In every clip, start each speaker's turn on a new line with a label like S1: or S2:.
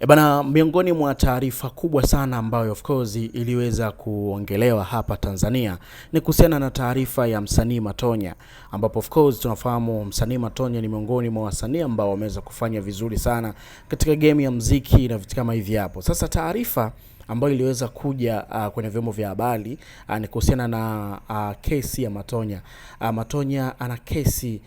S1: Bana, miongoni mwa taarifa kubwa sana ambayo of course iliweza kuongelewa hapa Tanzania ni kuhusiana na taarifa ya msanii Matonya, ambapo of course tunafahamu msanii Matonya ni miongoni mwa wasanii ambao wameweza kufanya vizuri sana katika game ya muziki na vitu kama hivi hapo. Sasa taarifa ambayo iliweza kuja kwenye vyombo vya habari ni kuhusiana na kesi ya Matonya. Matonya ana kesi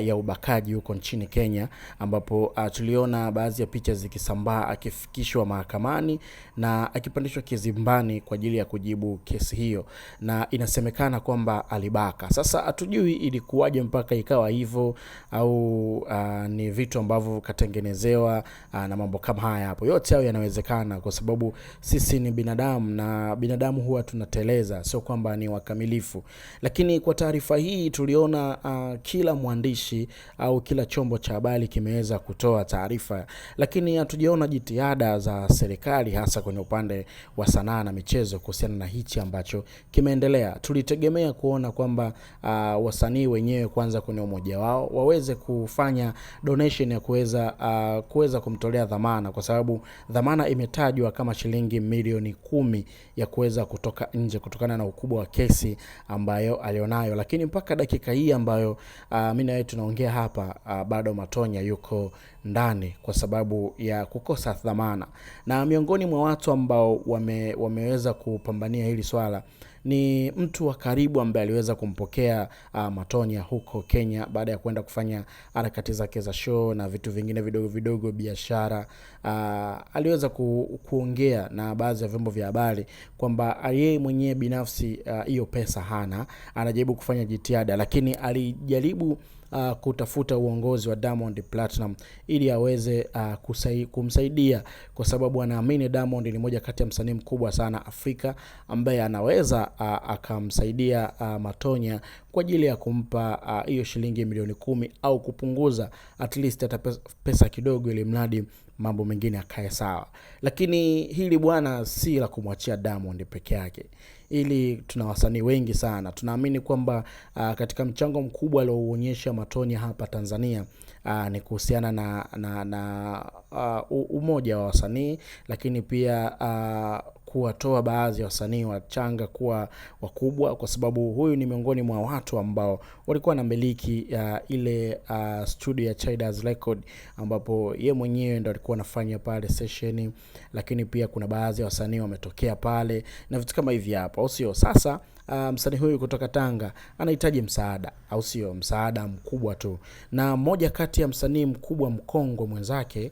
S1: ya ubakaji huko nchini Kenya, ambapo tuliona baadhi ya picha zikisambaa akifikishwa mahakamani na akipandishwa kizimbani kwa ajili ya kujibu kesi hiyo, na inasemekana kwamba alibaka. Sasa hatujui ilikuwaje mpaka ikawa hivyo, au ni vitu ambavyo katengenezewa na mambo kama haya hapo. Yote hayo yanawezekana kwa sababu sisi ni binadamu na binadamu huwa tunateleza, sio kwamba ni wakamilifu. Lakini kwa taarifa hii tuliona kila mwandishi au kila chombo cha habari kimeweza kutoa taarifa, lakini hatujaona jitihada za serikali hasa kwenye upande wa sanaa na michezo kuhusiana na hichi ambacho kimeendelea. Tulitegemea kuona kwamba wasanii wenyewe kwanza kwenye umoja wao waweze kufanya donation ya kuweza kumtolea dhamana, kwa sababu dhamana imetajwa kama shilingi milioni 10 ya kuweza kutoka nje kutokana na ukubwa wa kesi ambayo alionayo. Lakini mpaka dakika hii ambayo mimi na wewe tunaongea hapa, bado Matonya yuko ndani kwa sababu ya kukosa dhamana. Na miongoni mwa watu ambao wameweza kupambania hili swala ni mtu wa karibu ambaye aliweza kumpokea Matonya huko Kenya baada ya kwenda kufanya harakati zake za show na vitu vingine vidogo vidogo, biashara. Aliweza kuongea na baadhi ya vyombo vya habari kwamba yeye mwenyewe binafsi hiyo pesa hana, anajaribu kufanya jitihada, lakini alijaribu kutafuta uongozi wa Diamond Platinum ili aweze kumsaidia, kwa sababu anaamini Diamond ni moja kati ya msanii mkubwa sana Afrika ambaye anaweza akamsaidia Matonya kwa ajili ya kumpa hiyo shilingi milioni 10 au kupunguza at least hata pesa kidogo, ili mradi mambo mengine akae sawa. Lakini hili bwana si la kumwachia Diamond peke yake, ili tuna wasanii wengi sana tunaamini kwamba katika mchango mkubwa alioonyesha Matonya hapa Tanzania ni kuhusiana na umoja wa wasanii, lakini pia kuwatoa baadhi ya wasanii wachanga kuwa wakubwa, kwa sababu huyu ni miongoni mwa watu ambao walikuwa na miliki ile studio ya Chaidas Record, ambapo ye mwenyewe ndo alikuwa anafanya pale session, lakini pia kuna baadhi ya wasanii wametokea pale na vitu kama hivi hapo, au sio? Sasa msanii huyu kutoka Tanga anahitaji msaada, au sio? Msaada mkubwa tu, na mmoja kati ya msanii mkubwa mkongwe mwenzake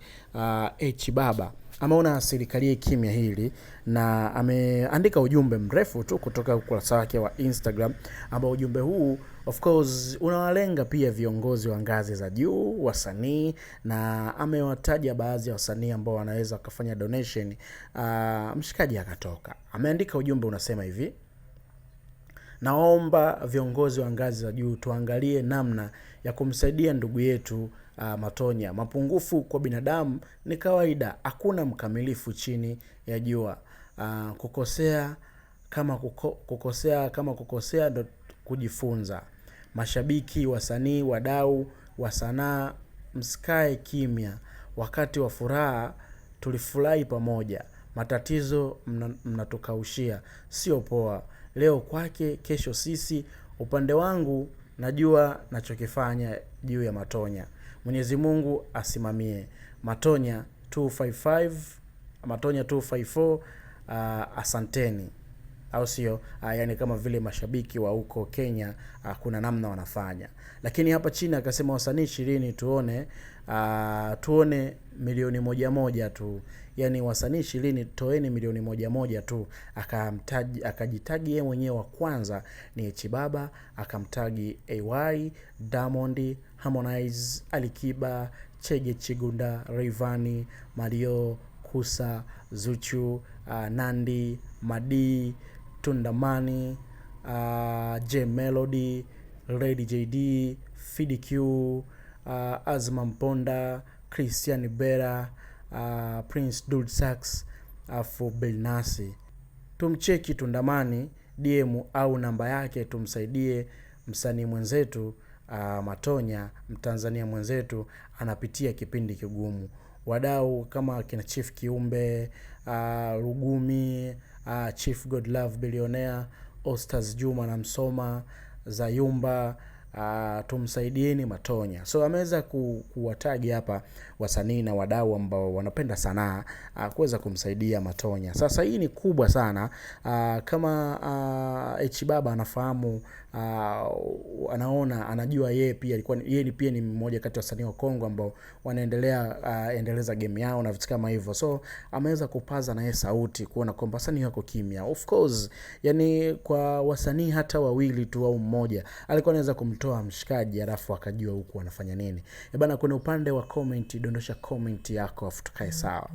S1: Baba ameona serikali kimya hili na ameandika ujumbe mrefu tu kutoka ukurasa wake wa Instagram, ambao ujumbe huu of course unawalenga pia viongozi wa ngazi za juu, wasanii, na amewataja baadhi ya wasanii ambao wanaweza kufanya donation. Mshikaji akatoka ameandika ujumbe unasema hivi: naomba viongozi wa ngazi za juu tuangalie namna ya kumsaidia ndugu yetu Matonya. Mapungufu kwa binadamu ni kawaida, hakuna mkamilifu chini ya jua. Kukosea kukosea ndo kujifunza. Mashabiki, wasanii, wadau wa sanaa, msikae kimya. Wakati wa furaha tulifurahi pamoja, matatizo mnatukaushia, sio poa. Leo kwake, kesho sisi. Upande wangu najua nachokifanya juu ya Matonya. Mwenyezi Mungu asimamie. Matonya 255, Matonya 254, asanteni, au sio? Yani kama vile mashabiki wa huko Kenya kuna namna wanafanya. Lakini hapa chini akasema wasanii 20 tuone milioni 1 tu. Yani wasanii 20 toeni milioni 1 tu. Akajitagi yeye mwenyewe wa kwanza ni Baba, akamtagi AY, Diamond, Harmonize, Alikiba, Chege Chigunda, Rayvanny, Mario, Kusa, Zuchu, Nandi, Madi, Tundamani, J Melody, Lady JD, Fid Q, Azma Mponda, Christian Bera, Prince Dude Sax, afu Belnasi. Tumcheki Tundamani DM au namba yake, tumsaidie msanii mwenzetu Matonya, Mtanzania mwenzetu anapitia kipindi kigumu. wadau kama kina Chief Kiumbe, Rugumi, Chief Godlove Billionaire, Ostaz Juma na Msoma, Zayumba, tumsaidieni Matonya. So ameweza kuwatagi hapa wasanii na wadau ambao wanapenda sanaa kuweza kumsaidia Matonya. Sasa hii ni kubwa sana. Kama H Baba anafahamu, anaona, anajua yeye pia ni mmoja kati ya wasanii wa Kongo ambao wanaendelea endeleza game yao na vitu kama hivyo. So ameweza kupaza na yeye sauti kuona kwamba wasanii wako kimya. Of course, yani kwa wasanii hata wawili tu au mmoja alikuwa anaweza kumtoa mshikaji alafu akajua huku anafanya nini. Bana, kuna upande wa comment, dondosha comment yako afu tukae sawa.